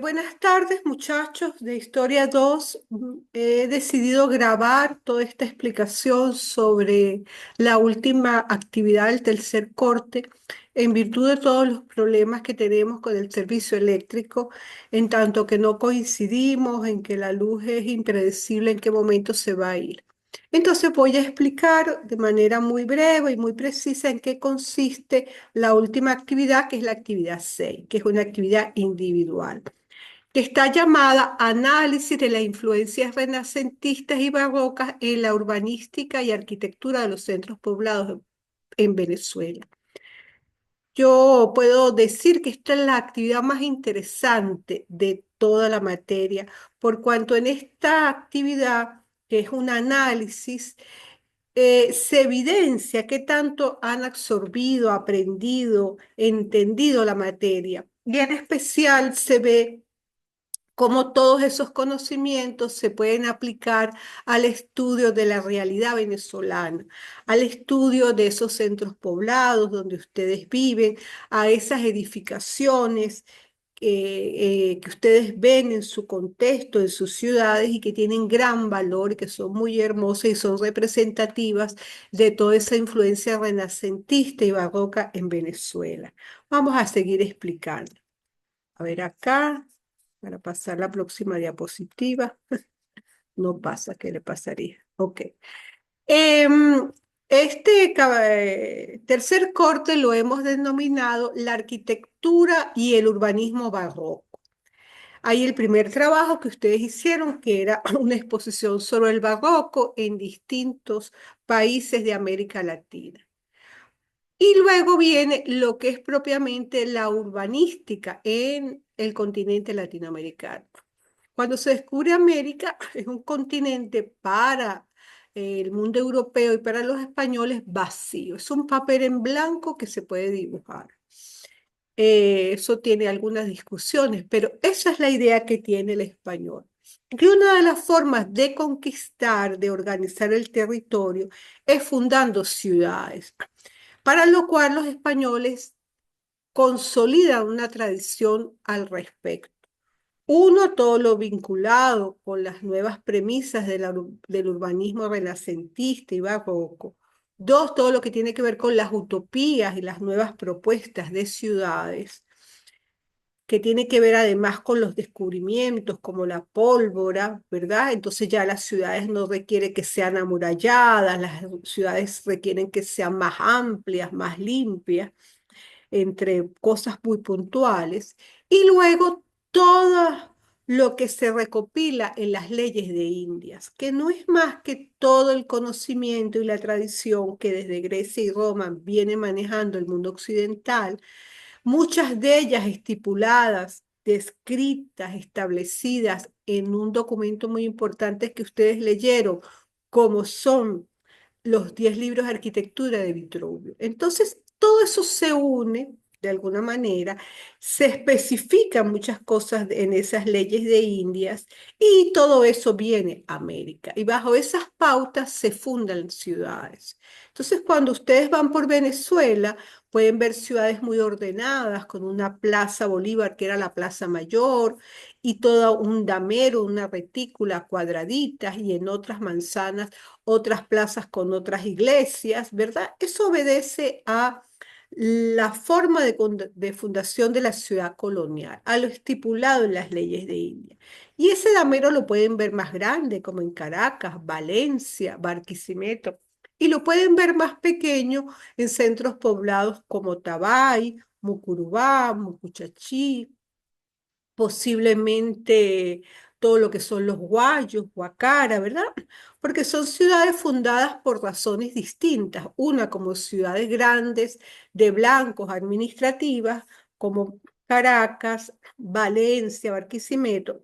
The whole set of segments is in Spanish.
Buenas tardes, muchachos de Historia 2. He decidido grabar toda esta explicación sobre la última actividad del tercer corte en virtud de todos los problemas que tenemos con el servicio eléctrico, en tanto que no coincidimos en que la luz es impredecible en qué momento se va a ir. Entonces voy a explicar de manera muy breve y muy precisa en qué consiste la última actividad, que es la actividad 6, que es una actividad individual, que está llamada Análisis de las influencias renacentistas y barrocas en la urbanística y arquitectura de los centros poblados en Venezuela. Yo puedo decir que esta es la actividad más interesante de toda la materia, por cuanto en esta actividad, que es un análisis, se evidencia qué tanto han absorbido, aprendido, entendido la materia. Y en especial se ve cómo todos esos conocimientos se pueden aplicar al estudio de la realidad venezolana, al estudio de esos centros poblados donde ustedes viven, a esas edificaciones que ustedes ven en su contexto, en sus ciudades y que tienen gran valor, que son muy hermosas y son representativas de toda esa influencia renacentista y barroca en Venezuela. Vamos a seguir explicando. A ver acá, para pasar la próxima diapositiva. No pasa, ¿qué le pasaría? Ok. Em, tercer corte lo hemos denominado la arquitectura y el urbanismo barroco. Hay el primer trabajo que ustedes hicieron, que era una exposición sobre el barroco en distintos países de América Latina. Y luego viene lo que es propiamente la urbanística en el continente latinoamericano. Cuando se descubre América, es un continente para el mundo europeo y para los españoles vacío. Es un papel en blanco que se puede dibujar. Eso tiene algunas discusiones, pero esa es la idea que tiene el español. Que una de las formas de conquistar, de organizar el territorio, es fundando ciudades, para lo cual los españoles consolidan una tradición al respecto. Uno, todo lo vinculado con las nuevas premisas del urbanismo renacentista y barroco. Dos, todo lo que tiene que ver con las utopías y las nuevas propuestas de ciudades, que tiene que ver además con los descubrimientos como la pólvora, ¿verdad? Entonces ya las ciudades no requieren que sean amuralladas, las ciudades requieren que sean más amplias, más limpias, entre cosas muy puntuales, y luego todo lo que se recopila en las leyes de Indias, que no es más que todo el conocimiento y la tradición que desde Grecia y Roma viene manejando el mundo occidental, muchas de ellas estipuladas, descritas, establecidas en un documento muy importante que ustedes leyeron, como son los 10 libros de arquitectura de Vitruvio. Entonces, todo eso se une de alguna manera, se especifican muchas cosas en esas leyes de Indias y todo eso viene a América. Y bajo esas pautas se fundan ciudades. Entonces, cuando ustedes van por Venezuela, pueden ver ciudades muy ordenadas, con una plaza Bolívar, que era la plaza mayor, y todo un damero, una retícula cuadraditas, y en otras manzanas otras plazas con otras iglesias, ¿verdad? Eso obedece a la forma de fundación de la ciudad colonial, a lo estipulado en las leyes de India. Y ese damero lo pueden ver más grande, como en Caracas, Valencia, Barquisimeto, y lo pueden ver más pequeño en centros poblados como Tabay, Mucurubá, Mucuchachí, posiblemente todo lo que son los Guayos, Guacara, ¿verdad? Porque son ciudades fundadas por razones distintas, una como ciudades grandes de blancos administrativas, como Caracas, Valencia, Barquisimeto,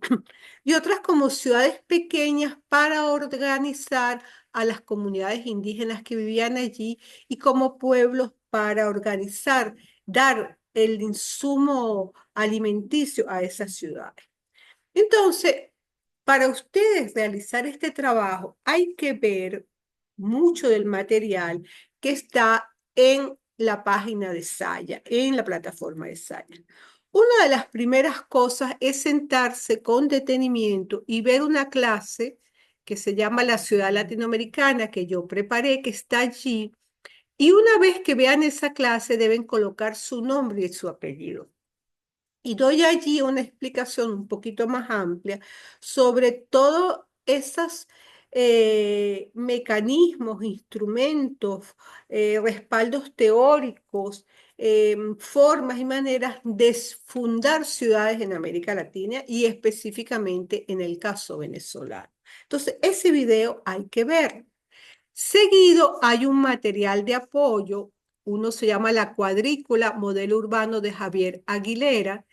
y otras como ciudades pequeñas para organizar a las comunidades indígenas que vivían allí y como pueblos para organizar, dar el insumo alimenticio a esas ciudades. Entonces, para ustedes realizar este trabajo, hay que ver mucho del material que está en la página de Saya, en la plataforma de Saya. Una de las primeras cosas es sentarse con detenimiento y ver una clase que se llama La Ciudad Latinoamericana, que yo preparé, que está allí. Y una vez que vean esa clase, deben colocar su nombre y su apellido. Y doy allí una explicación un poquito más amplia sobre todos esos mecanismos, instrumentos, respaldos teóricos, formas y maneras de fundar ciudades en América Latina y específicamente en el caso venezolano. Entonces, ese video hay que ver. Seguido hay un material de apoyo, uno se llama La Cuadrícula, Modelo Urbano de Javier Aguilera.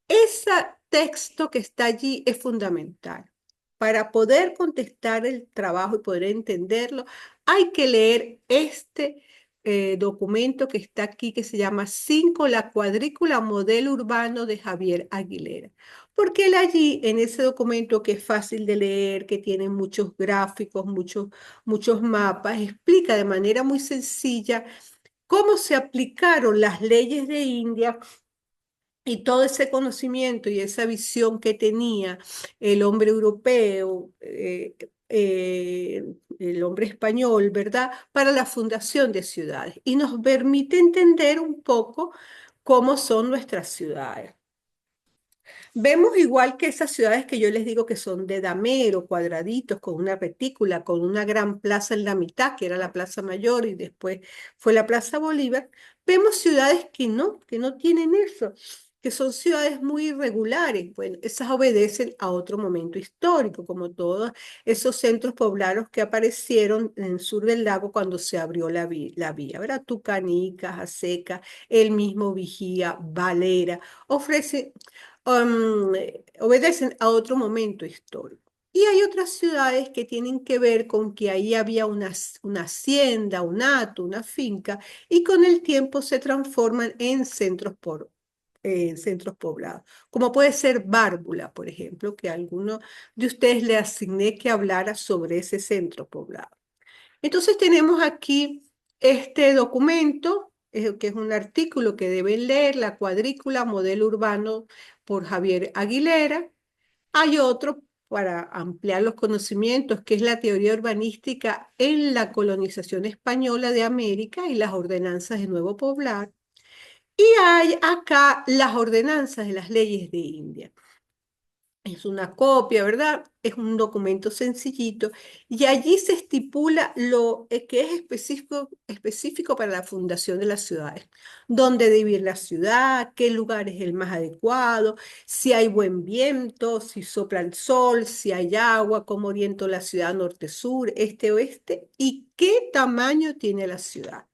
Ese texto que está allí es fundamental. Para poder contestar el trabajo y poder entenderlo, hay que leer este documento que está aquí, que se llama 5, la cuadrícula modelo urbano de Javier Aguilera. Porque él allí, en ese documento que es fácil de leer, que tiene muchos gráficos, muchos mapas, explica de manera muy sencilla cómo se aplicaron las leyes de India y todo ese conocimiento y esa visión que tenía el hombre europeo, el hombre español, ¿verdad? Para la fundación de ciudades. Y nos permite entender un poco cómo son nuestras ciudades. Vemos igual que esas ciudades que yo les digo que son de damero, cuadraditos, con una retícula, con una gran plaza en la mitad, que era la Plaza Mayor y después fue la Plaza Bolívar. Vemos ciudades que no tienen eso, que son ciudades muy irregulares. Bueno, esas obedecen a otro momento histórico, como todos esos centros poblados que aparecieron en el sur del lago cuando se abrió la vía, ¿verdad? Tucanica, Jaceca, el mismo Vigía, Valera, ofrece obedecen a otro momento histórico. Y hay otras ciudades que tienen que ver con que ahí había una hacienda, un hato, una finca, y con el tiempo se transforman en centros poblados, como puede ser Bárbula, por ejemplo, que a alguno de ustedes le asigné que hablara sobre ese centro poblado. Entonces tenemos aquí este documento, que es un artículo que deben leer, La Cuadrícula Modelo Urbano por Javier Aguilera. Hay otro para ampliar los conocimientos, que es la teoría urbanística en la colonización española de América y las ordenanzas de Nuevo Poblar. Y hay acá las ordenanzas de las leyes de India. Es una copia, ¿verdad? Es un documento sencillito y allí se estipula lo que es específico para la fundación de las ciudades. Dónde debe ir la ciudad, qué lugar es el más adecuado, si hay buen viento, si sopla el sol, si hay agua, cómo oriento la ciudad norte-sur, este-oeste y qué tamaño tiene la ciudad,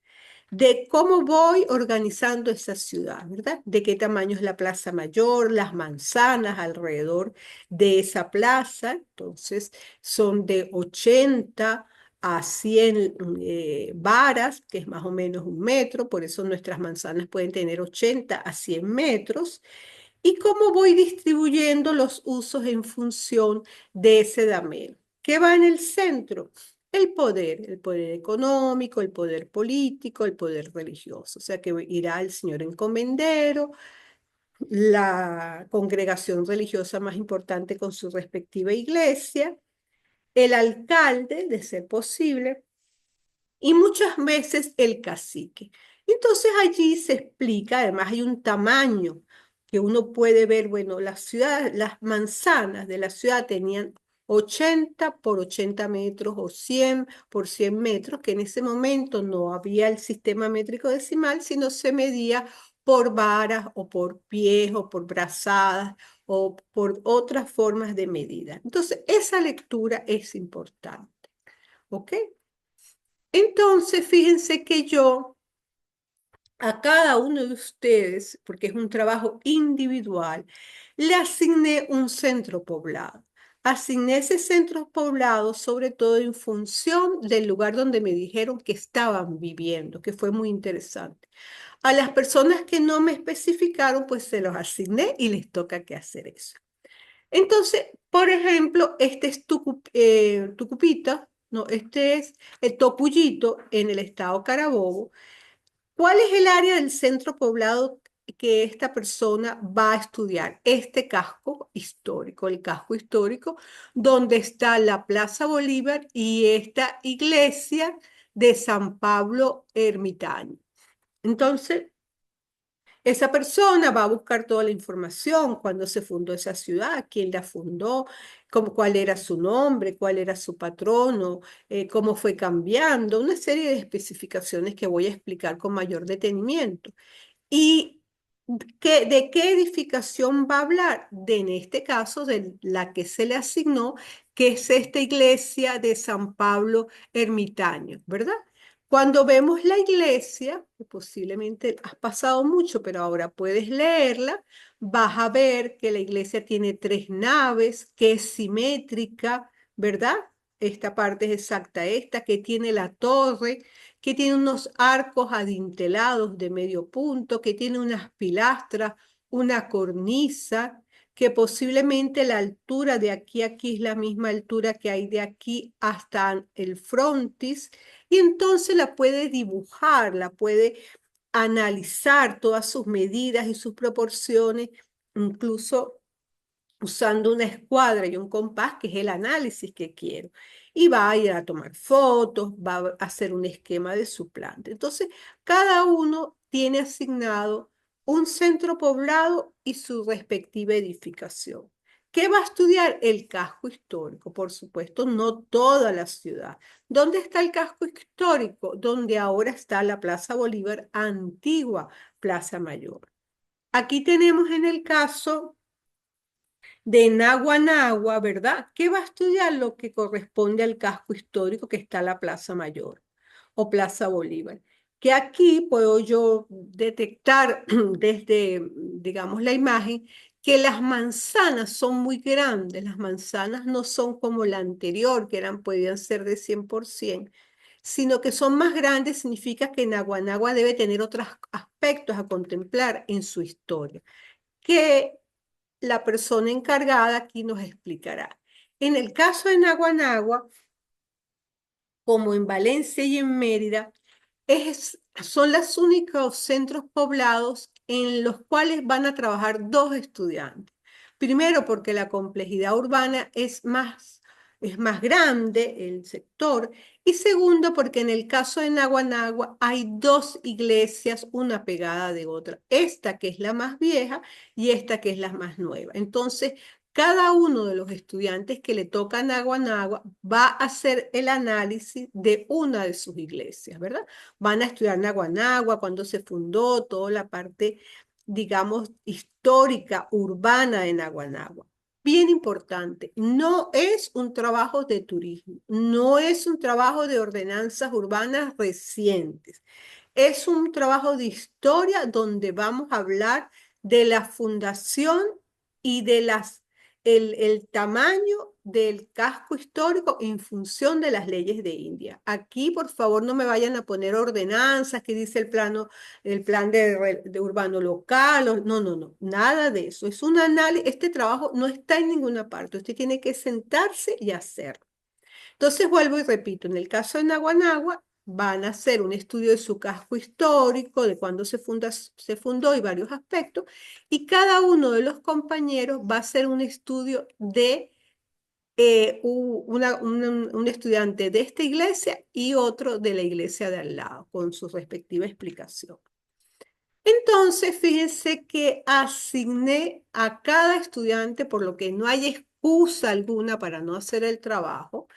de cómo voy organizando esa ciudad, ¿verdad? De qué tamaño es la plaza mayor, las manzanas alrededor de esa plaza. Entonces, son de 80 a 100 varas, que es más o menos un metro, por eso nuestras manzanas pueden tener 80 a 100 metros. Y cómo voy distribuyendo los usos en función de ese damero. ¿Qué va en el centro? El poder económico, el poder político, el poder religioso. O sea que irá el señor encomendero, la congregación religiosa más importante con su respectiva iglesia, el alcalde, de ser posible, y muchas veces el cacique. Entonces allí se explica, además hay un tamaño que uno puede ver, bueno, las manzanas de la ciudad tenían 80 por 80 metros o 100 por 100 metros, que en ese momento no había el sistema métrico decimal, sino se medía por varas o por pies o por brazadas o por otras formas de medida. Entonces, esa lectura es importante, ¿ok? Entonces, fíjense que yo a cada uno de ustedes, porque es un trabajo individual, le asigné un centro poblado. Asigné ese centro poblado sobre todo en función del lugar donde me dijeron que estaban viviendo, que fue muy interesante. A las personas que no me especificaron, pues se los asigné y les toca que hacer eso. Entonces, por ejemplo, este es Tucupita, no, este es el Topuyito en el estado Carabobo. ¿Cuál es el área del centro poblado que esta persona va a estudiar este casco histórico, el casco histórico, donde está la Plaza Bolívar y esta iglesia de San Pablo Ermitaño. Entonces, esa persona va a buscar toda la información, cuándo se fundó esa ciudad, quién la fundó, cuál era su nombre, cuál era su patrono, cómo fue cambiando, una serie de especificaciones que voy a explicar con mayor detenimiento. ¿Y de qué edificación va a hablar? En este caso, de la que se le asignó, que es esta iglesia de San Pablo Ermitaño, ¿verdad? Cuando vemos la iglesia, que posiblemente has pasado mucho, pero ahora puedes leerla, vas a ver que la iglesia tiene 3 naves, que es simétrica, ¿verdad? Esta parte es exacta, esta que tiene la torre, que tiene unos arcos adintelados de medio punto, que tiene unas pilastras, una cornisa, que posiblemente la altura de aquí a aquí es la misma altura que hay de aquí hasta el frontis, y entonces la puede dibujar, la puede analizar todas sus medidas y sus proporciones, incluso usando una escuadra y un compás, que es el análisis que quiero. Y va a ir a tomar fotos, va a hacer un esquema de su planta. Entonces, cada uno tiene asignado un centro poblado y su respectiva edificación. ¿Qué va a estudiar? El casco histórico, por supuesto, no toda la ciudad. ¿Dónde está el casco histórico? Donde ahora está la Plaza Bolívar, antigua Plaza Mayor. Aquí tenemos en el caso de Naguanagua, ¿verdad? ¿Qué va a estudiar? Lo que corresponde al casco histórico que está la Plaza Mayor o Plaza Bolívar. Que aquí puedo yo detectar desde, digamos, la imagen, que las manzanas son muy grandes. Las manzanas no son como la anterior, que podían ser de 100%, sino que son más grandes. Significa que Naguanagua debe tener otros aspectos a contemplar en su historia, que la persona encargada aquí nos explicará. En el caso de Naguanagua, como en Valencia y en Mérida, son los únicos centros poblados en los cuales van a trabajar 2 estudiantes. Primero, porque la complejidad urbana es más grande el sector. Y segundo, porque en el caso de Naguanagua hay 2 iglesias, una pegada de otra. Esta que es la más vieja y esta que es la más nueva. Entonces, cada uno de los estudiantes que le toca a Naguanagua va a hacer el análisis de una de sus iglesias, ¿verdad? Van a estudiar Naguanagua, cuándo se fundó, toda la parte, digamos, histórica, urbana de Naguanagua. Bien importante, no es un trabajo de turismo, no es un trabajo de ordenanzas urbanas recientes. Es un trabajo de historia donde vamos a hablar de la fundación y de el tamaño del casco histórico en función de las leyes de India. Aquí, por favor, no me vayan a poner ordenanzas que dice el plan de urbano local. No, no, no, nada de eso. Es un análisis. Este trabajo no está en ninguna parte. Usted tiene que sentarse y hacerlo. Entonces vuelvo y repito, en el caso de Naguanagua van a hacer un estudio de su casco histórico, de cuándo se fundó y varios aspectos, y cada uno de los compañeros va a hacer un estudio de un estudiante de esta iglesia y otro de la iglesia de al lado, con su respectiva explicación. Entonces, fíjense que asigné a cada estudiante, por lo que no hay excusa alguna para no hacer el trabajo.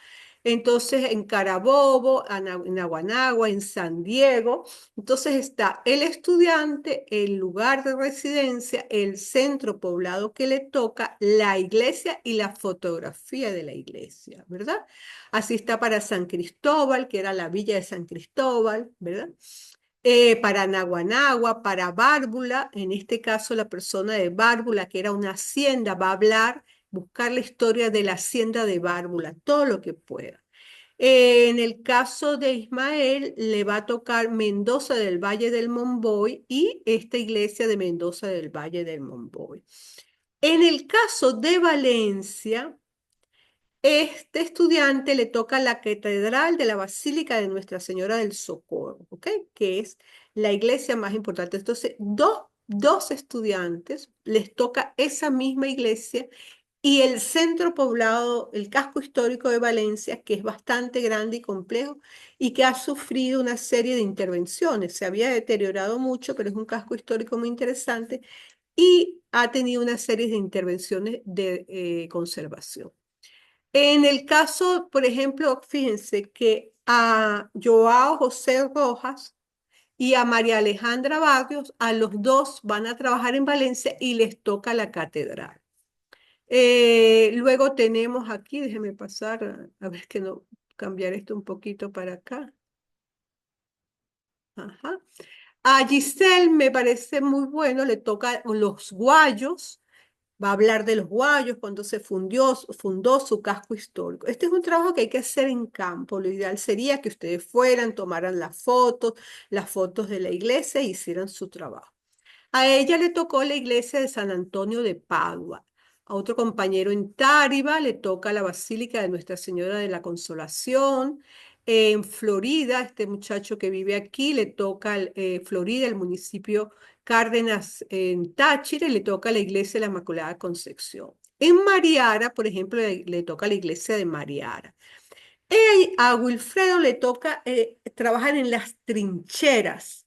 Entonces, en Carabobo, en Aguanagua, en San Diego, entonces está el estudiante, el lugar de residencia, el centro poblado que le toca, la iglesia y la fotografía de la iglesia, ¿verdad? Así está para San Cristóbal, que era la villa de San Cristóbal, ¿verdad? Para Naguanagua, para Bárbula, en este caso la persona de Bárbula, que era una hacienda, va a hablar, buscar la historia de la hacienda de Bárbula, todo lo que pueda. En el caso de Ismael, le va a tocar Mendoza del Valle del Monboy y esta iglesia de Mendoza del Valle del Monboy. En el caso de Valencia, este estudiante le toca la Catedral de la Basílica de Nuestra Señora del Socorro, ¿ok? Que es la iglesia más importante. Entonces, 2 2 estudiantes, les toca esa misma iglesia y el centro poblado, el casco histórico de Valencia, que es bastante grande y complejo y que ha sufrido una serie de intervenciones. Se había deteriorado mucho, pero es un casco histórico muy interesante y ha tenido una serie de intervenciones de conservación. En el caso, por ejemplo, fíjense que a Joao José Rojas y a María Alejandra Barrios, a los dos van a trabajar en Valencia y les toca la catedral. Luego tenemos aquí, déjeme pasar, a ver que no, cambiar esto un poquito para acá. Ajá. A Giselle me parece muy bueno, le toca los guayos. Va a hablar de los guayos cuando se fundó su casco histórico. Este es un trabajo que hay que hacer en campo. Lo ideal sería que ustedes fueran, tomaran las fotos de la iglesia e hicieran su trabajo. A ella le tocó la iglesia de San Antonio de Padua. A otro compañero en Táriba le toca la Basílica de Nuestra Señora de la Consolación. En Florida, este muchacho que vive aquí, le toca Florida, el municipio Cárdenas en Táchira, y le toca la iglesia de la Inmaculada Concepción. En Mariara, por ejemplo, le toca la iglesia de Mariara. A Wilfredo le toca trabajar en las trincheras,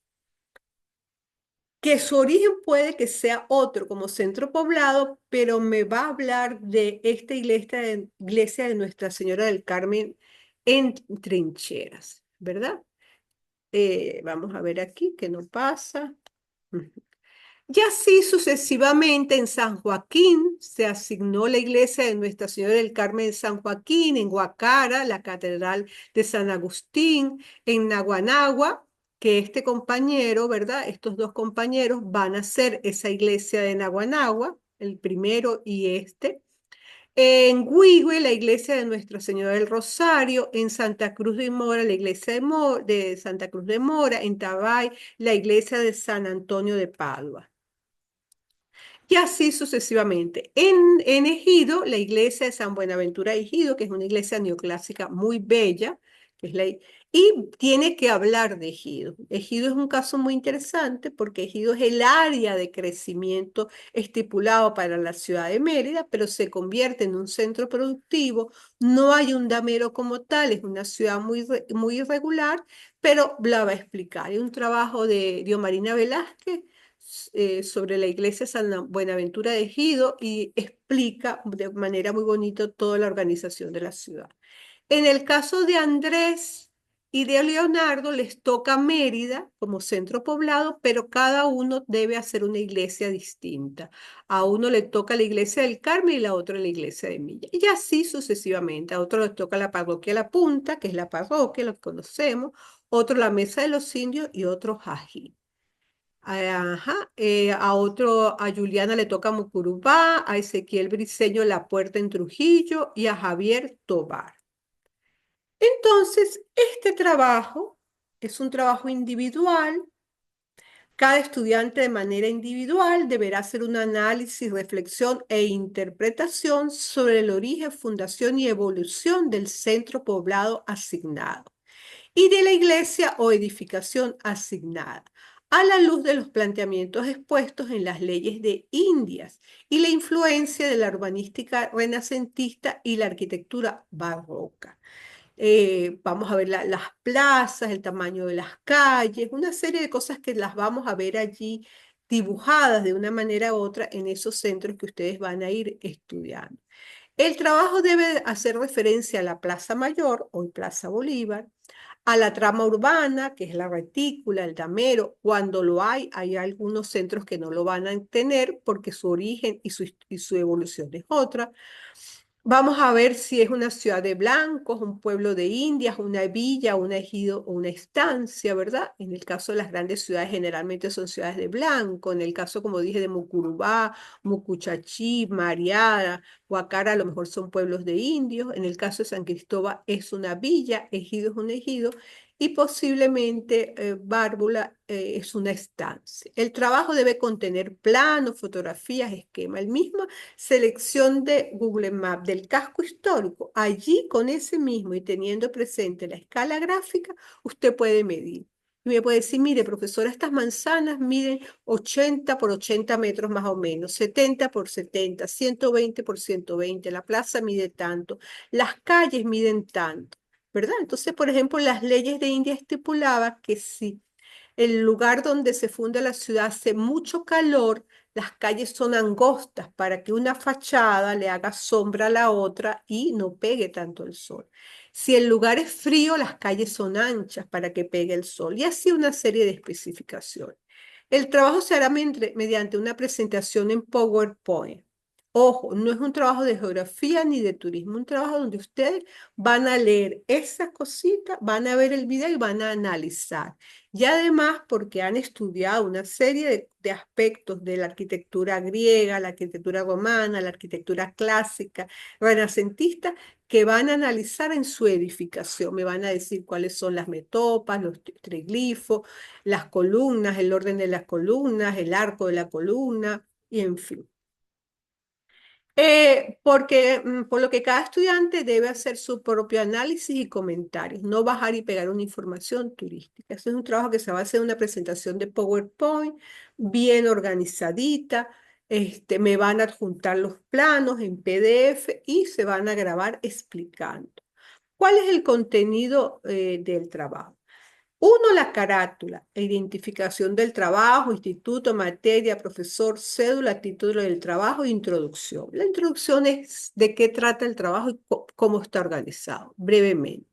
que su origen puede que sea otro, como centro poblado, pero me va a hablar de esta iglesia de Nuestra Señora del Carmen en trincheras, ¿verdad? Vamos a ver aquí que no pasa. Ujú. Y así sucesivamente en San Joaquín se asignó la iglesia de Nuestra Señora del Carmen de San Joaquín, en Guacara, la Catedral de San Agustín, en Naguanagua, que este compañero, ¿verdad? Estos dos compañeros van a hacer esa iglesia de Naguanagua, el primero y este. En Huigüe, la iglesia de Nuestra Señora del Rosario, en Santa Cruz de Mora, la iglesia de Santa Cruz de Mora, en Tabay, la iglesia de San Antonio de Padua. Y así sucesivamente. En Ejido, la iglesia de San Buenaventura de Ejido, que es una iglesia neoclásica muy bella, que es y tiene que hablar de Ejido. Ejido es un caso muy interesante porque Ejido es el área de crecimiento estipulado para la ciudad de Mérida, pero se convierte en un centro productivo. No hay un damero como tal, es una ciudad muy irregular, pero la va a explicar. Hay un trabajo de Diomarina Velázquez sobre la iglesia San Buenaventura de Ejido y explica de manera muy bonita toda la organización de la ciudad. En el caso de Andrés y de Leonardo les toca Mérida como centro poblado, pero cada uno debe hacer una iglesia distinta. A uno le toca la iglesia del Carmen y a otro la iglesia de Milla. Y así sucesivamente. A otro le toca la parroquia La Punta, que es la parroquia, lo que conocemos. Otro la Mesa de los Indios y otro Jají. Ajá, a Juliana le toca Mucurubá, a Ezequiel Briceño La Puerta en Trujillo y a Javier Tobar. Entonces, este trabajo es un trabajo individual. Cada estudiante de manera individual deberá hacer un análisis, reflexión e interpretación sobre el origen, fundación y evolución del centro poblado asignado y de la iglesia o edificación asignada, a la luz de los planteamientos expuestos en las leyes de Indias y la influencia de la urbanística renacentista y la arquitectura barroca. Vamos a ver las plazas, el tamaño de las calles, una serie de cosas que las vamos a ver allí dibujadas de una manera u otra en esos centros que ustedes van a ir estudiando. El trabajo debe hacer referencia a la Plaza Mayor, hoy Plaza Bolívar, a la trama urbana, que es la retícula, el damero. Cuando lo hay algunos centros que no lo van a tener porque su origen y su evolución es otra. Vamos a ver si es una ciudad de blancos, un pueblo de indias, una villa, un ejido o una estancia, ¿verdad? En el caso de las grandes ciudades generalmente son ciudades de blanco. En el caso, como dije, de Mucurubá, Mucuchachí, Mariara, Guacara, a lo mejor son pueblos de indios. En el caso de San Cristóbal es una villa, ejido es un ejido y posiblemente Bárbula es una estancia. El trabajo debe contener planos, fotografías, esquema, el mismo selección de Google Maps del casco histórico. Allí con ese mismo y teniendo presente la escala gráfica, usted puede medir. Y me puede decir, mire, profesora, estas manzanas miden 80 por 80 metros más o menos, 70 por 70, 120 por 120, la plaza mide tanto, las calles miden tanto, ¿verdad? Entonces, por ejemplo, las leyes de India estipulaban que si el lugar donde se funda la ciudad hace mucho calor, las calles son angostas para que una fachada le haga sombra a la otra y no pegue tanto el sol. Si el lugar es frío, las calles son anchas para que pegue el sol y así una serie de especificaciones. El trabajo se hará mediante una presentación en PowerPoint. Ojo, no es un trabajo de geografía ni de turismo, un trabajo donde ustedes van a leer esas cositas, van a ver el video y van a analizar. Y además porque han estudiado una serie de aspectos de la arquitectura griega, la arquitectura romana, la arquitectura clásica, renacentista, que van a analizar en su edificación. Me van a decir cuáles son las metopas, los triglifos, las columnas, el orden de las columnas, el arco de la columna, y en fin. Por lo que cada estudiante debe hacer su propio análisis y comentarios, no bajar y pegar una información turística. Este es un trabajo que se va a hacer en una presentación de PowerPoint, bien organizadita. Me van a adjuntar los planos en PDF y se van a grabar explicando. ¿Cuál es el contenido del trabajo? Uno, la carátula, identificación del trabajo, instituto, materia, profesor, cédula, título del trabajo, introducción. La introducción es de qué trata el trabajo y cómo está organizado, brevemente.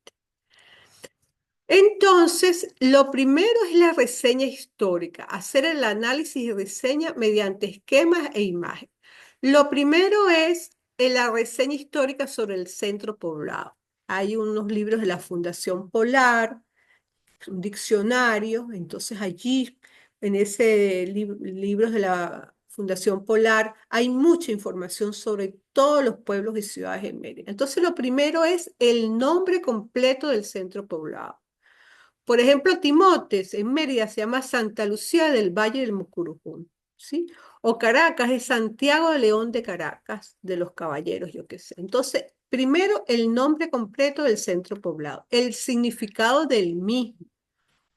Entonces, lo primero es la reseña histórica, hacer el análisis y reseña mediante esquemas e imágenes. Lo primero es la reseña histórica sobre el centro poblado. Hay unos libros de la Fundación Polar, un diccionario, entonces allí, en ese libros de la Fundación Polar, hay mucha información sobre todos los pueblos y ciudades en Mérida. Entonces, lo primero es el nombre completo del centro poblado. Por ejemplo, Timotes en Mérida se llama Santa Lucía del Valle del Mucurujún, ¿sí? O Caracas es Santiago de León de Caracas, de los Caballeros, yo qué sé. Entonces, primero el nombre completo del centro poblado, el significado del mismo.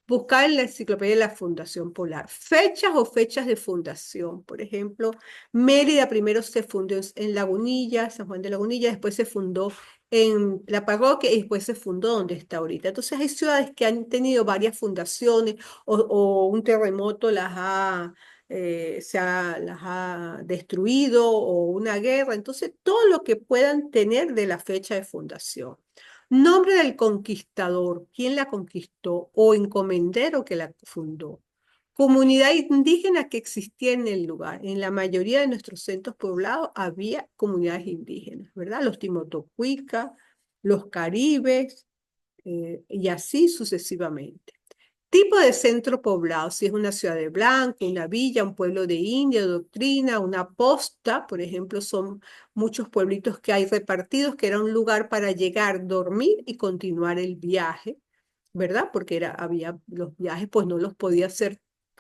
Buscar en la enciclopedia de la Fundación Polar. Fechas o fechas de fundación. Por ejemplo, Mérida primero se fundó en Lagunilla, San Juan de Lagunilla, después se fundó en la parroquia y después se fundó donde está ahorita. Entonces hay ciudades que han tenido varias fundaciones o un terremoto las ha destruido o una guerra. Entonces todo lo que puedan tener de la fecha de fundación. Nombre del conquistador, quién la conquistó o encomendero que la fundó. Comunidad indígena que existía en el lugar. En la mayoría de nuestros centros poblados había comunidades indígenas, ¿verdad? Los timotocuicas, los caribes, y así sucesivamente. Tipo de centro poblado, si es una ciudad de blanco, una villa, un pueblo de India, doctrina, una posta, por ejemplo, son muchos pueblitos que hay repartidos, que era un lugar para llegar, dormir y continuar el viaje, ¿verdad? Porque había los viajes, pues no los podía hacer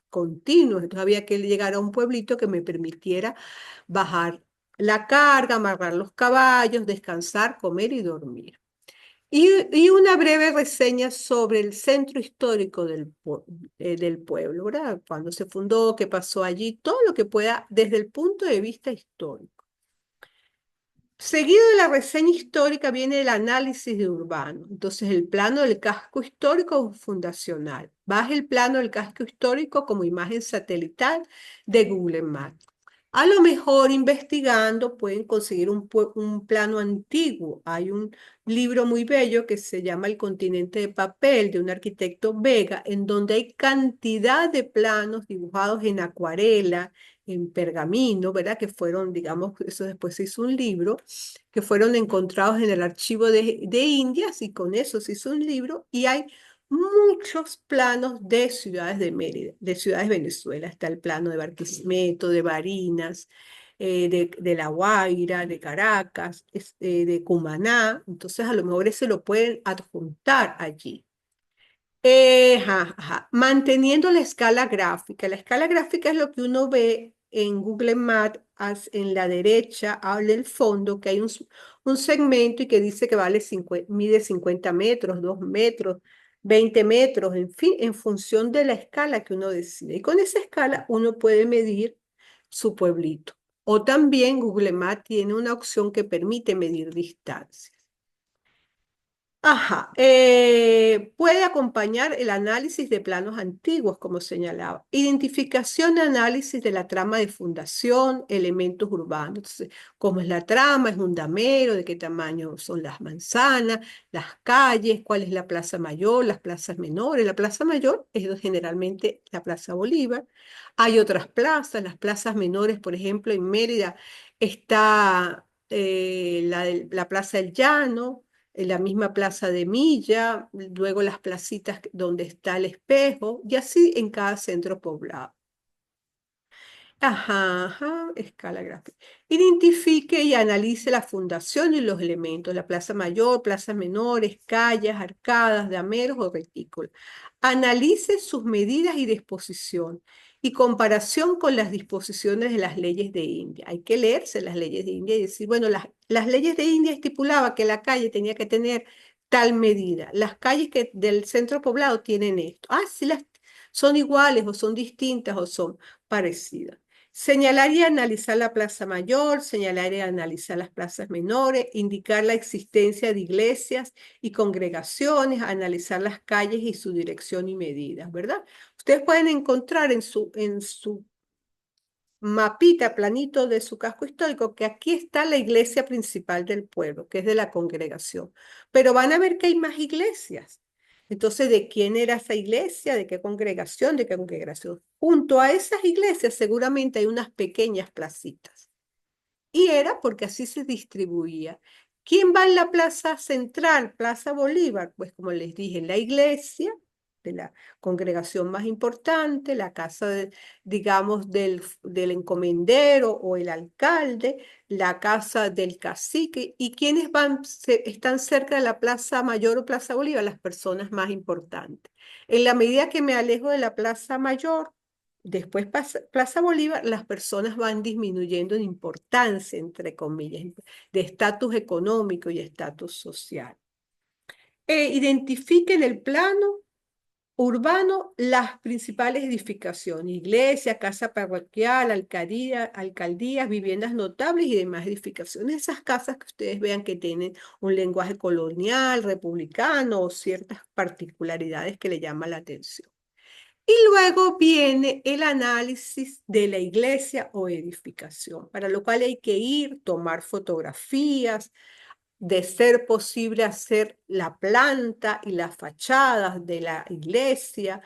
continuos, entonces había que llegar a un pueblito que me permitiera bajar la carga, amarrar los caballos, descansar, comer y dormir. Y una breve reseña sobre el centro histórico del pueblo, ¿verdad? Cuando se fundó, qué pasó allí, todo lo que pueda desde el punto de vista histórico. Seguido de la reseña histórica viene el análisis de urbano. Entonces, el plano del casco histórico fundacional. Baja el plano del casco histórico como imagen satelital de Google Maps. A lo mejor investigando pueden conseguir un plano antiguo. Hay un libro muy bello que se llama El continente de papel de un arquitecto Vega, en donde hay cantidad de planos dibujados en acuarela, en pergamino, ¿verdad? Que fueron, digamos, eso después se hizo un libro, que fueron encontrados en el archivo de Indias y con eso se hizo un libro y hay muchos planos de ciudades de Mérida, de ciudades de Venezuela. Está el plano de Barquisimeto, de Barinas, de La Guaira, de Caracas, de Cumaná. Entonces, a lo mejor ese lo pueden adjuntar allí. Ajá, ajá. Manteniendo la escala gráfica. La escala gráfica es lo que uno ve en Google Maps en la derecha, habla el fondo, que hay un segmento y que dice que mide 50 metros, 2 metros. 20 metros, en fin, en función de la escala que uno decide. Y con esa escala uno puede medir su pueblito. O también Google Maps tiene una opción que permite medir distancias. Ajá, puede acompañar el análisis de planos antiguos, como señalaba. Identificación y análisis de la trama de fundación, elementos urbanos. Entonces, cómo es la trama, es un damero, de qué tamaño son las manzanas, las calles, cuál es la plaza mayor, las plazas menores. La plaza mayor es generalmente la Plaza Bolívar. Hay otras plazas, las plazas menores, por ejemplo, en Mérida está la Plaza del Llano, en la misma plaza de Milla, luego las placitas donde está el espejo, y así en cada centro poblado. Ajá, ajá, escala gráfica. Identifique y analice la fundación y los elementos, la plaza mayor, plazas menores, calles, arcadas, dameros o retículos. Analice sus medidas y disposición y comparación con las disposiciones de las leyes de India. Hay que leerse las leyes de India y decir, bueno, las leyes de India estipulaba que la calle tenía que tener tal medida. Las calles del centro poblado tienen esto. Ah, sí, son iguales o son distintas o son parecidas. Señalar y analizar la plaza mayor, señalar y analizar las plazas menores, indicar la existencia de iglesias y congregaciones, analizar las calles y su dirección y medidas, ¿verdad? Ustedes pueden encontrar en su mapita, planito de su casco histórico, que aquí está la iglesia principal del pueblo, que es de la congregación. Pero van a ver que hay más iglesias. Entonces, ¿de quién era esa iglesia? ¿De qué congregación? ¿De qué congregación? Junto a esas iglesias seguramente hay unas pequeñas placitas. Y era porque así se distribuía. ¿Quién va en la plaza central, Plaza Bolívar? Pues como les dije, la iglesia de la congregación más importante, la casa, digamos, del encomendero o el alcalde, la casa del cacique. ¿Y quiénes están cerca de la Plaza Mayor o Plaza Bolívar? Las personas más importantes. En la medida que me alejo de la Plaza Mayor, después Plaza Bolívar, las personas van disminuyendo en importancia, entre comillas, de estatus económico y estatus social. Identifique en el plano urbano las principales edificaciones, iglesia, casa parroquial, alcaldías, viviendas notables y demás edificaciones. Esas casas que ustedes vean que tienen un lenguaje colonial, republicano o ciertas particularidades que le llaman la atención. Y luego viene el análisis de la iglesia o edificación, para lo cual hay que ir, tomar fotografías, de ser posible hacer la planta y las fachadas de la iglesia,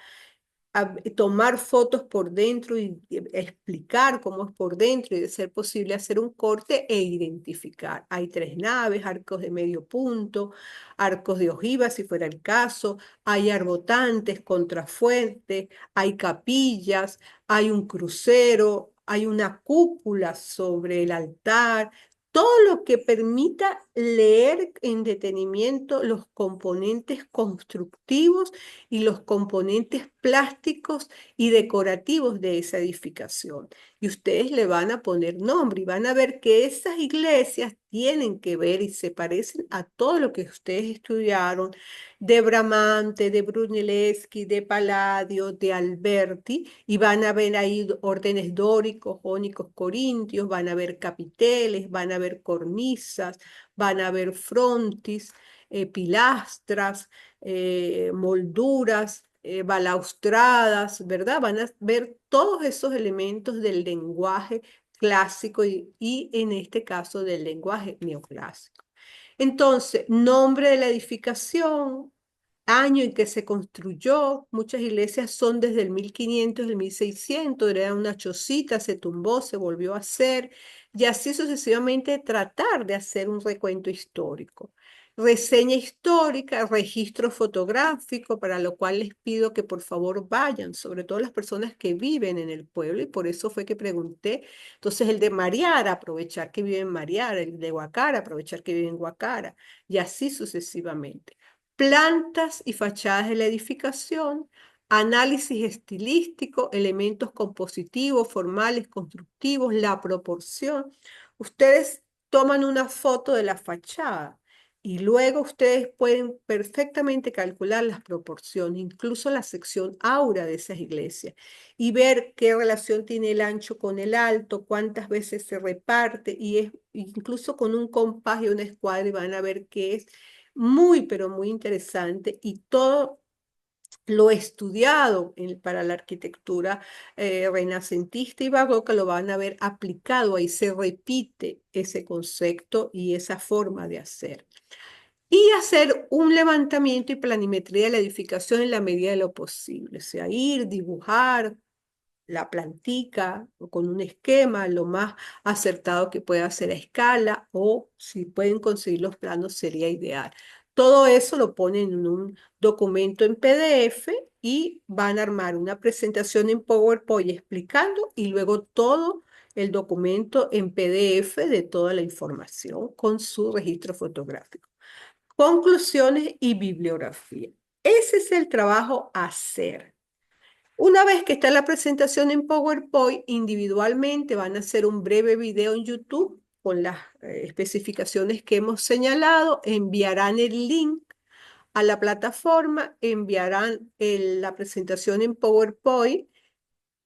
tomar fotos por dentro y explicar cómo es por dentro y de ser posible hacer un corte e identificar. Hay 3 naves, arcos de medio punto, arcos de ojiva si fuera el caso, hay arbotantes, contrafuertes, hay capillas, hay un crucero, hay una cúpula sobre el altar. Todo lo que permita leer en detenimiento los componentes constructivos y los componentes plásticos y decorativos de esa edificación. Y ustedes le van a poner nombre y van a ver que esas iglesias tienen que ver y se parecen a todo lo que ustedes estudiaron de Bramante, de Brunelleschi, de Palladio, de Alberti, y van a ver ahí órdenes dóricos, jónicos, corintios, van a ver capiteles, van a ver cornisas, van a ver frontis, pilastras, molduras, balaustradas, ¿verdad? Van a ver todos esos elementos del lenguaje clásico y en este caso del lenguaje neoclásico. Entonces, nombre de la edificación, año en que se construyó, muchas iglesias son desde el 1500, el 1600, era una chocita, se tumbó, se volvió a hacer, y así sucesivamente tratar de hacer un recuento histórico. Reseña histórica, registro fotográfico, para lo cual les pido que por favor vayan, sobre todo las personas que viven en el pueblo, y por eso fue que pregunté. Entonces, el de Mariara, aprovechar que vive en Mariara, el de Guacara, aprovechar que vive en Guacara, y así sucesivamente. Plantas y fachadas de la edificación, análisis estilístico, elementos compositivos, formales, constructivos, la proporción. Ustedes toman una foto de la fachada Y luego ustedes pueden perfectamente calcular las proporciones, incluso la sección aura de esas iglesias, y ver qué relación tiene el ancho con el alto, cuántas veces se reparte, y es incluso con un compás y una escuadra, y van a ver que es muy, pero muy interesante, y todo lo estudiado para la arquitectura renacentista y barroca lo van a ver aplicado, ahí se repite ese concepto y esa forma de hacer. Y hacer un levantamiento y planimetría de la edificación en la medida de lo posible, o sea, ir, dibujar la plantica o con un esquema lo más acertado que pueda hacer a escala, o si pueden conseguir los planos sería ideal. Todo eso lo ponen en un documento en PDF y van a armar una presentación en PowerPoint explicando, y luego todo el documento en PDF de toda la información con su registro fotográfico. Conclusiones y bibliografía. Ese es el trabajo a hacer. Una vez que está la presentación en PowerPoint, individualmente van a hacer un breve video en YouTube con las especificaciones que hemos señalado, enviarán el link a la plataforma, enviarán la presentación en PowerPoint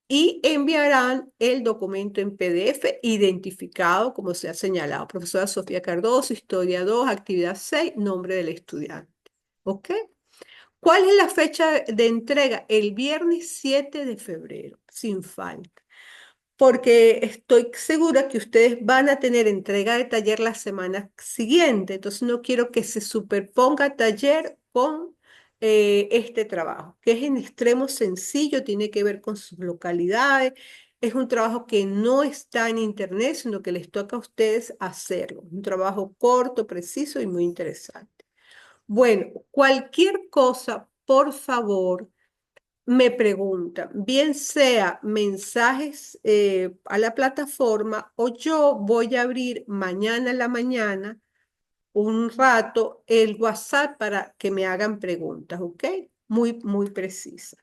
y enviarán el documento en PDF identificado como se ha señalado. Profesora Sofía Cardoso, Historia 2, Actividad 6, nombre del estudiante. ¿Ok? ¿Cuál es la fecha de entrega? El viernes 7 de febrero, sin falta, porque estoy segura que ustedes van a tener entrega de taller la semana siguiente, entonces no quiero que se superponga taller con este trabajo, que es en extremo sencillo, tiene que ver con sus localidades, es un trabajo que no está en internet, sino que les toca a ustedes hacerlo, un trabajo corto, preciso y muy interesante. Bueno, cualquier cosa, por favor, me preguntan, bien sea mensajes a la plataforma, o yo voy a abrir mañana en la mañana un rato el WhatsApp para que me hagan preguntas, ¿ok? Muy, muy precisas.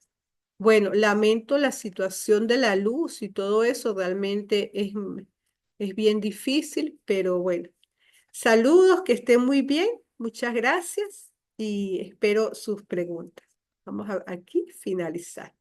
Bueno, lamento la situación de la luz y todo eso, realmente es bien difícil, pero bueno. Saludos, que estén muy bien. Muchas gracias y espero sus preguntas. Vamos a aquí finalizar.